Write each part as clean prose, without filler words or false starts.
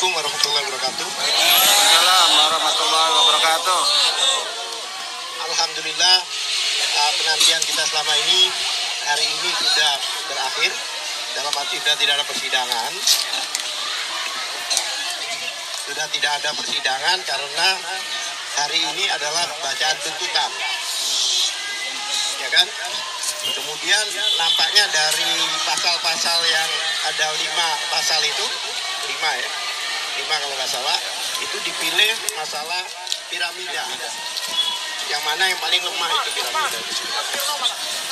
Assalamualaikum warahmatullahi wabarakatuh. Waalaikumsalam warahmatullahi wabarakatuh. Alhamdulillah, penantian kita selama ini hari ini sudah berakhir. Dalam arti sudah tidak ada persidangan. Sudah tidak ada persidangan karena hari ini adalah bacaan tuntutan. Ya kan? Kemudian nampaknya dari pasal-pasal yang ada 5 pasal itu, 5 kalau nggak salah, itu dipilih masalah piramida. Yang mana yang paling lemah itu piramida.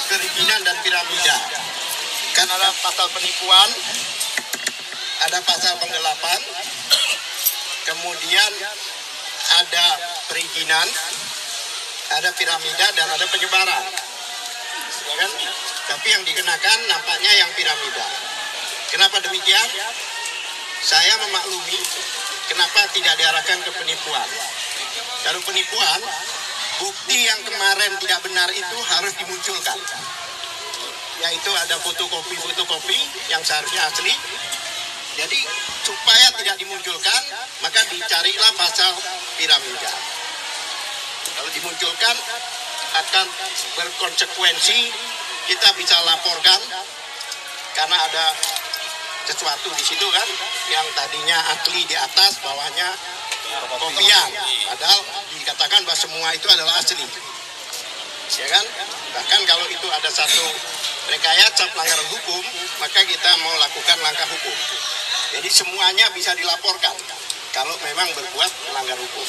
Perizinan dan piramida. Kan ada pasal penipuan, ada pasal penggelapan, kemudian ada perizinan, ada piramida, dan ada penyebaran. Kan? Tapi yang dikenakan nampaknya yang piramida. Kenapa demikian? Saya memaklumi kenapa tidak diarahkan ke penipuan. Kalau penipuan, bukti yang kemarin tidak benar itu harus dimunculkan. Yaitu ada fotokopi yang seharusnya asli. Jadi supaya tidak dimunculkan, maka dicarilah pasal piramida. Kalau dimunculkan akan berkonsekuensi, kita bisa laporkan karena ada sesuatu di situ kan yang tadinya asli di atas, bawahnya kopian, padahal dikatakan bahwa semua itu adalah asli, ya kan? Bahkan kalau itu ada satu rekayasa pelanggaran hukum, maka kita mau lakukan langkah hukum. Jadi semuanya bisa dilaporkan kalau memang berbuat melanggar hukum.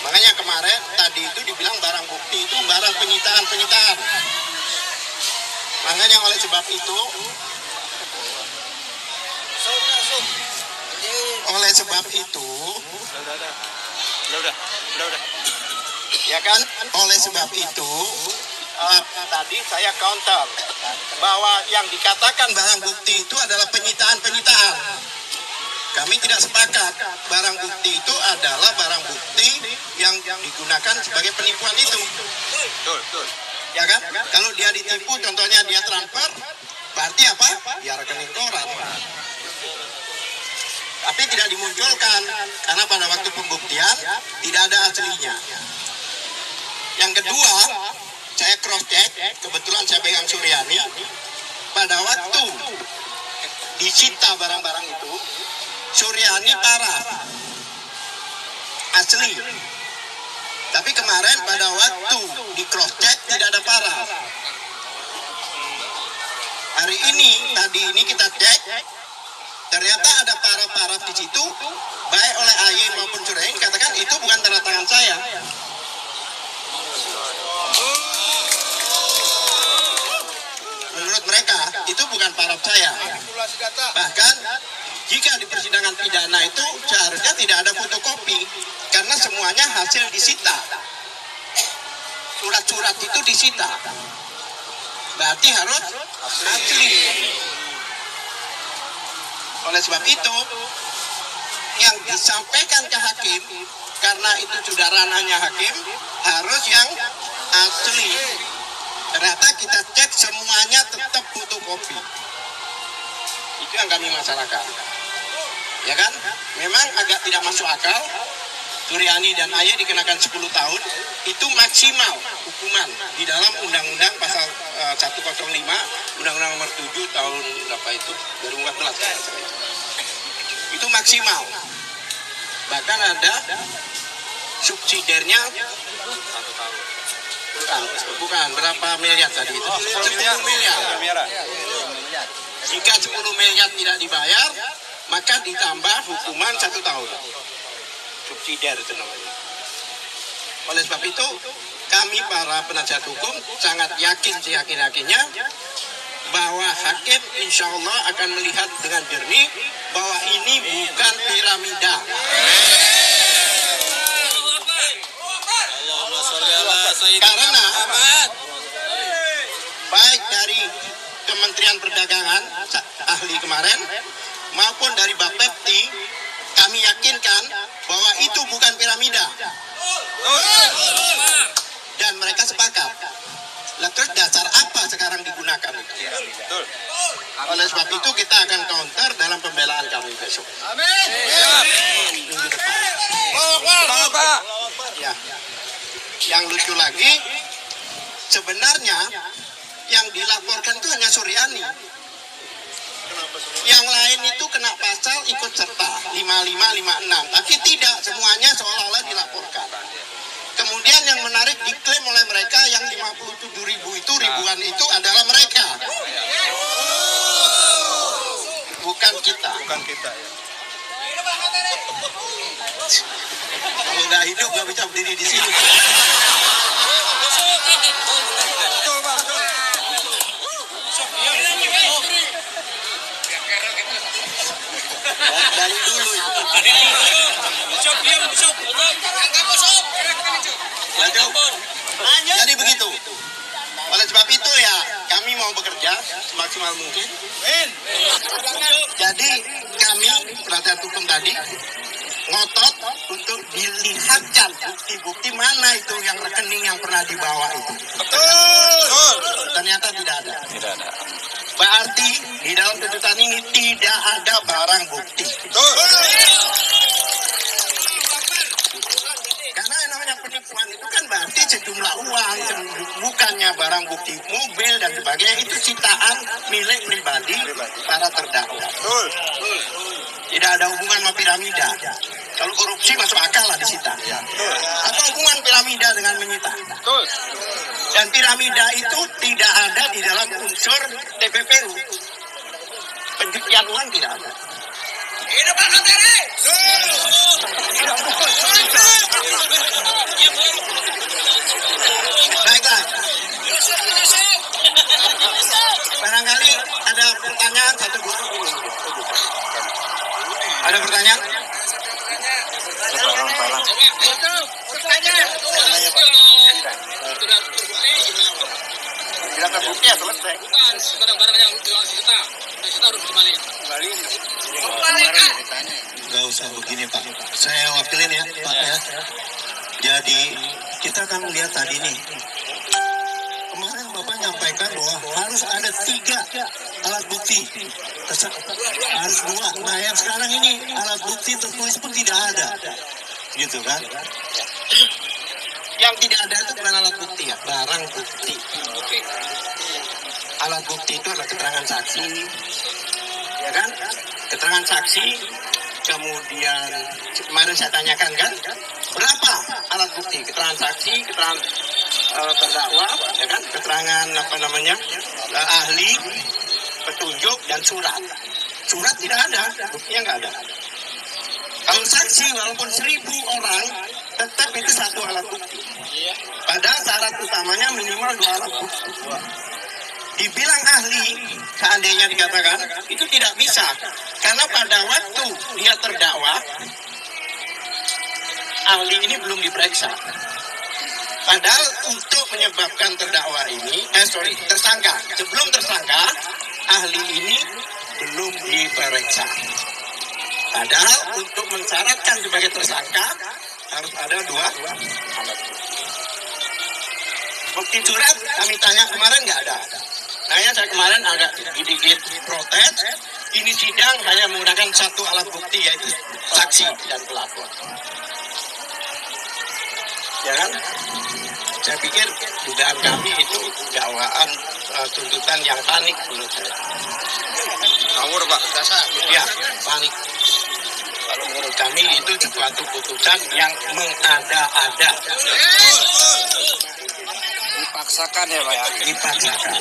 Makanya kemarin tadi itu dibilang barang bukti itu barang penyitaan. Makanya oleh sebab itu, ya kan, oleh sebab itu tadi saya counter bahwa yang dikatakan barang bukti itu adalah penyitaan. Kami tidak sepakat. Barang bukti itu adalah barang bukti yang digunakan sebagai penipuan itu. Betul. Ya kan? Kalau dia ditipu, contohnya dia transfer, berarti apa? Ya rekening koran. Tapi tidak dimunculkan karena pada waktu pembuktian tidak ada aslinya. Yang kedua, saya cross check, kebetulan saya pegang Suryani. Pada waktu disita barang-barang itu, Suryani paraf, asli. Tapi kemarin pada waktu di cross check tidak ada paraf. Hari ini, tadi ini kita cek, ternyata ada paraf-paraf di situ, baik oleh AY maupun Suryani katakan itu bukan tanda tangan saya. Menurut mereka itu bukan paraf saya. Bahkan jika di persidangan pidana itu seharusnya tidak ada fotokopi karena semuanya hasil disita. Surat-surat itu disita. Berarti harus asli. Oleh sebab itu yang disampaikan ke hakim, karena itu sudah ranahnya hakim, harus yang asli. Ternyata kita cek semuanya tetap fotokopi. Itu yang kami masalahkan. Ya kan? Memang agak tidak masuk akal. Suryani dan AY dikenakan 10 tahun. Itu maksimal hukuman di dalam Undang-Undang pasal 105, Undang-Undang nomor 7 tahun berapa itu? 2014. Itu maksimal. Bahkan ada subsidiarnya 1 tahun. Bukan, berapa miliar tadi itu? 10 miliar. Jika 10 miliar tidak dibayar, maka ditambah hukuman 1 tahun. Subsidiar itu namanya. Oleh sebab itu, kami para penasihat hukum sangat yakin seyakin-yakinnya bahwa hakim insya Allah akan melihat dengan jernih bahwa ini bukan piramida. Karena baik dari Kementerian Perdagangan ahli kemarin maupun dari Bapepti, kami yakinkan bahwa itu bukan piramida dan mereka sepakat. Lah terus dasar apa sekarang digunakan? Betul. Oleh sebab itu kita akan counter dalam pembelaan kami besok. Amin. Minggu depan. Semangat, Pak. Ya. Yang lucu lagi, sebenarnya yang dilaporkan itu hanya Suryani. Yang lain itu kena pasal ikut serta 5556, tapi tidak semuanya seolah-olah dilaporkan. Kemudian yang menarik diklaim oleh mereka yang 57.000 itu ribuan itu adalah mereka. Bukan kita. Bukan kita ya. Kalau nggak hidup nggak bisa berdiri di sini. Betul, Pak. Betul. Dari dulu itu. Jadi begitu. Oleh sebab itu ya kami mau bekerja semaksimal mungkin. Jadi kami penasihat hukum tadi ngotot untuk dilihatkan bukti-bukti mana itu yang rekening yang pernah dibawa itu. Betul. Ternyata tidak ada. Tidak ada. Berarti di dalam tuntutan ini tidak ada barang bukti. Betul. Karena yang namanya penipuan itu kan berarti sejumlah uang, bukannya barang bukti mobil dan sebagainya, itu sitaan milik pribadi para terdakwa. Betul. Tidak ada hubungan sama piramida. Kalau korupsi masuk akal lah disita. Atau hubungan piramida dengan menyita. Betul. Dan piramida itu tidak ada di dalam unsur TPPU. Pencucian uang tidak ada. Baiklah. Barangkali ada pertanyaan satu dua. Ada pertanyaan? Tidak terbukti ya selesai. Bukan barang-barang yang disita harus kembali. Gak usah begini Pak. Saya wakilin ya Pak ya. Jadi kita akan melihat tadi nih. Kemarin Bapak nyampaikan bahwa harus ada 3 alat bukti. Harus 2. Nah yang sekarang ini alat bukti tertulis pun tidak ada. Gitu kan. Yang tidak ada itu bukan alat bukti ya, barang bukti. Alat bukti itu adalah keterangan saksi, ya kan? Keterangan saksi, kemudian kemarin saya tanyakan kan, berapa alat bukti? Keterangan saksi, keterangan terdakwa, ya kan? Keterangan ahli, petunjuk dan surat. Surat tidak ada, buktinya nggak ada. Kalau saksi walaupun 1.000 orang, tetap itu 1 alat bukti. Padahal syarat utamanya minimal 2 alat bukti. Dibilang ahli, seandainya dikatakan, itu tidak bisa. Karena pada waktu dia terdakwa, ahli ini belum diperiksa. Padahal untuk menyebabkan terdakwa ini, tersangka. Sebelum tersangka, ahli ini belum diperiksa. Padahal untuk mensyaratkan sebagai tersangka, harus ada 2 alat bukti. Bukti surat kami tanya kemarin nggak ada. Nah ya saya kemarin agak sedikit protes. Ini sidang hanya menggunakan 1 alat bukti yaitu saksi dan pelapor. Ya kan? Saya pikir dugaan kami itu dakwaan tuntutan yang panik menurut saya. Ngawur Pak. Ya panik. Kalau menurut kami itu suatu putusan yang mengada-ada. Dipaksakan ya Pak ya. Dipaksakan.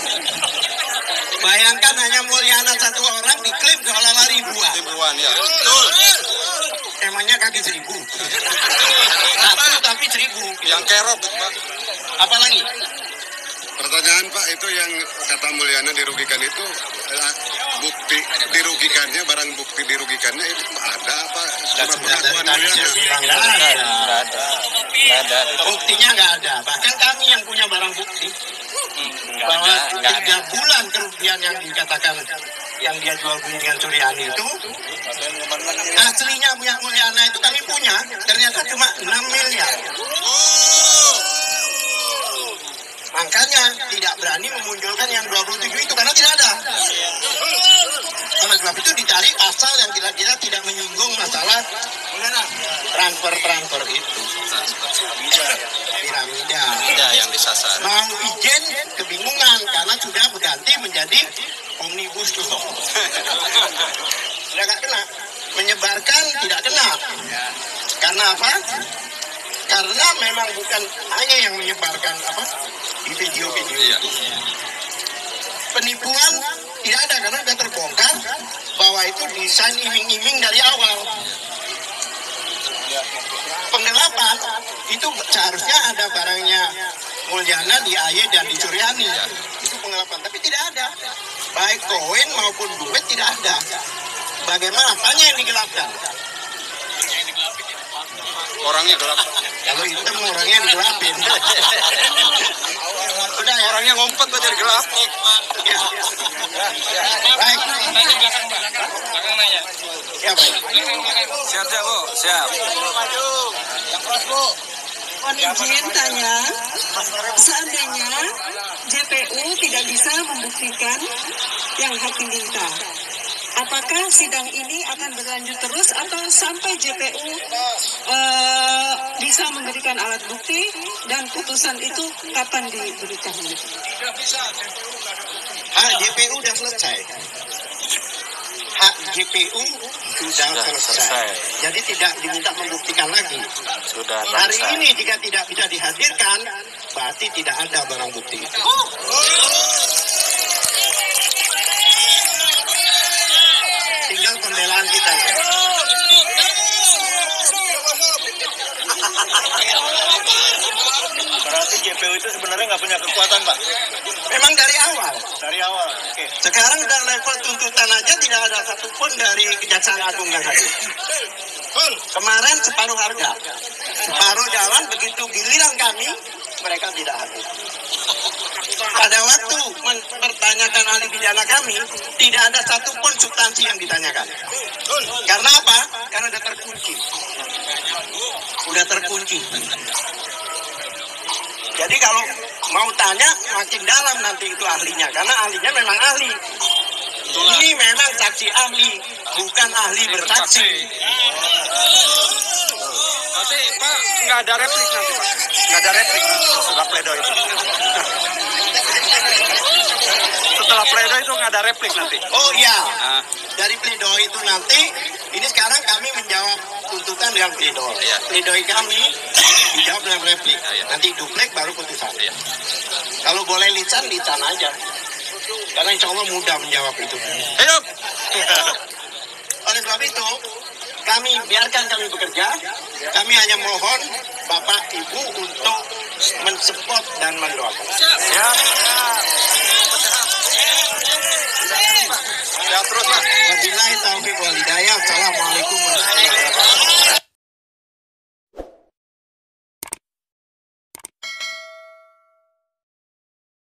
Bayangkan hanya Mulyana 1 orang diklaim seolah-olah ribuan. Ribuan ya. Betul. Emangnya kaki 1.000. 1 tapi 1.000. Yang kerok Pak. Apalagi? Pertanyaan Pak, itu yang kata Mulyana dirugikan itu bukti dirugikannya, barang bukti dirugikannya itu ada apa? Cuma pengakuan Mulyana. Nggak ada. Buktinya nggak ada. Bahkan kami yang punya barang bukti bahwa 3 bulan kerugian yang dikatakan yang dia jual beli dengan Suryani itu aslinya punya Mulyana itu kami punya, ternyata cuma 6 miliar. Maka makanya tidak berani memunculkan yang 27 itu karena tidak ada. Oleh sebab itu dicari pasal yang kira-kira tidak menyinggung masalah transfer itu. Piramida. Tidak yang disasar. Mau izin kebingungan karena sudah berganti menjadi omnibus law. Sudah nggak kena. Menyebarkan tidak kena. Karena apa? Karena memang bukan hanya yang menyebarkan di video-video itu. Penipuan tidak ada karena sudah terbongkar bahwa itu desain iming-iming dari awal. Penggelapan itu seharusnya ada barangnya Mulyana di AY dan di Suryani. Itu penggelapan, tapi tidak ada. Baik koin maupun duit tidak ada. Bagaimana? Apanya yang digelapkan? Orangnya gelap. Kalau hitam orangnya digelapin. Udah ya? Orangnya ngumpet aja gelap. Ya. Baik. Belakang nanya. Ya baik. Siap ya Bu, siap. Mohon izin tanya, seandainya JPU tidak bisa membuktikan yang hakim minta, apakah sidang ini akan berlanjut terus atau sampai JPU bisa memberikan alat bukti dan putusan itu kapan diberikan? Hak JPU sudah selesai. Hak JPU sudah selesai. Jadi tidak diminta membuktikan lagi. Sudah Hari selesai. ini jika tidak bisa dihadirkan, berarti tidak ada barang bukti itu. Tinggal pembelaan kita. Berarti JPU itu sebenarnya nggak punya kekuatan, Pak? Memang dari awal. Dari awal, oke. Sekarang udah level tuntutan aja tidak ada satupun dari Kejaksaan Agung yang hadir. Kemarin separuh harga, separuh jalan, begitu giliran kami, mereka tidak hadir. Pada waktu mempertanyakan ahli pidana kami, tidak ada satupun substansi yang ditanyakan. Karena apa? Karena udah terkunci. Udah terkunci. Jadi kalau mau tanya, makin dalam nanti itu ahlinya. Karena ahlinya memang ahli. Ini memang saksi ahli, bukan ahli bersaksi. Nanti Pak nggak ada replik nanti Pak. Nggak ada replik setelah pledoi itu. Setelah pledoi itu nggak ada replik nanti. Oh iya, dari pledoi itu nanti, ini sekarang kami menjawab tuntutan dengan pledoi. Iya. Pledoi kami dijawab dengan replik. Nanti duplek baru putusan. Kalau boleh lisan aja. Karena insya Allah mudah menjawab itu. Hidup. Oleh sebab itu, kami biarkan kami bekerja. Kami hanya mohon Bapak Ibu untuk mensupport dan mendoakan. Siap. Siap terus Pak. Wabillahi taufiq wal hidayah. Assalamualaikum warahmatullahi wabarakatuh.